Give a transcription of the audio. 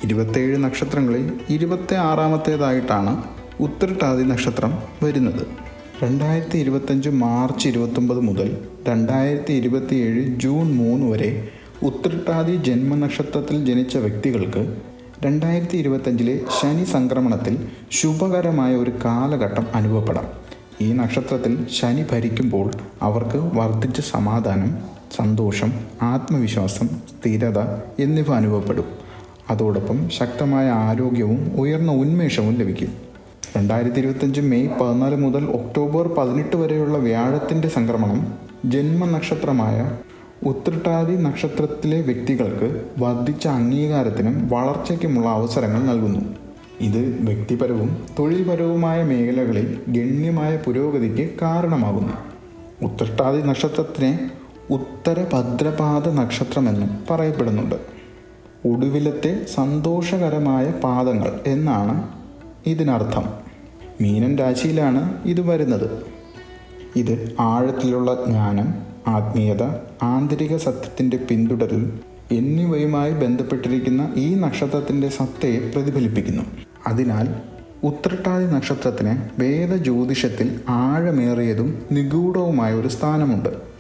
27 നക്ഷത്രങ്ങളിൽ 26-ാമത്തേതായിട്ടാണ് ഉത്രട്ടാതി നക്ഷത്രം വരുന്നത്. 2025 മാർച്ച് 29 മുതൽ 2027 ജൂൺ 3 വരെ ഉത്രട്ടാതി ജന്മനക്ഷത്രത്തിൽ ജനിച്ച വ്യക്തികൾക്ക് 2025 ശനി സംക്രമണത്തിൽ ശുഭകരമായ ഒരു കാലഘട്ടം അനുഭവപ്പെടാം. ഈ നക്ഷത്രത്തിൽ ശനി ഭരിക്കുമ്പോൾ അവർക്ക് വർദ്ധിച്ച സമാധാനം, സന്തോഷം, ആത്മവിശ്വാസം, സ്ഥിരത എന്നിവ അനുഭവപ്പെടും. അതോടൊപ്പം ശക്തമായ ആരോഗ്യവും ഉയർന്ന ഉന്മേഷവും ലഭിക്കും. 2025 മെയ് 14 മുതൽ ഒക്ടോബർ 18 വരെയുള്ള വ്യാഴത്തിൻ്റെ സംക്രമണം ജന്മനക്ഷത്രമായ ഉത്രട്ടാതി നക്ഷത്രത്തിലെ വ്യക്തികൾക്ക് വർദ്ധിച്ച അംഗീകാരത്തിനും വളർച്ചയ്ക്കുമുള്ള അവസരങ്ങൾ നൽകുന്നു. ഇത് വ്യക്തിപരവും തൊഴിൽപരവുമായ മേഖലകളിൽ ഗണ്യമായ പുരോഗതിക്ക് കാരണമാകുന്നു. ഉത്രട്ടാതി നക്ഷത്രത്തിനെ ഉത്തരഭദ്രപാദ നക്ഷത്രമെന്നും പറയപ്പെടുന്നുണ്ട്. ഒടുവിലത്തെ സന്തോഷകരമായ പാദങ്ങൾ എന്നാണ് ഇതിനർത്ഥം. മീനൻ രാശിയിലാണ് ഇത് വരുന്നത്. ഇത് ആഴത്തിലുള്ള ജ്ഞാനം, ആത്മീയത, ആന്തരിക സത്യത്തിൻ്റെ പിന്തുടരൽ എന്നിവയുമായി ബന്ധപ്പെട്ടിരിക്കുന്ന ഈ നക്ഷത്രത്തിൻ്റെ സത്തയെ പ്രതിഫലിപ്പിക്കുന്നു. അതിനാൽ ഉത്രട്ടാതി നക്ഷത്രത്തിന് വേദ ജ്യോതിഷത്തിൽ ആഴമേറിയതും നിഗൂഢവുമായ ഒരു സ്ഥാനമുണ്ട്.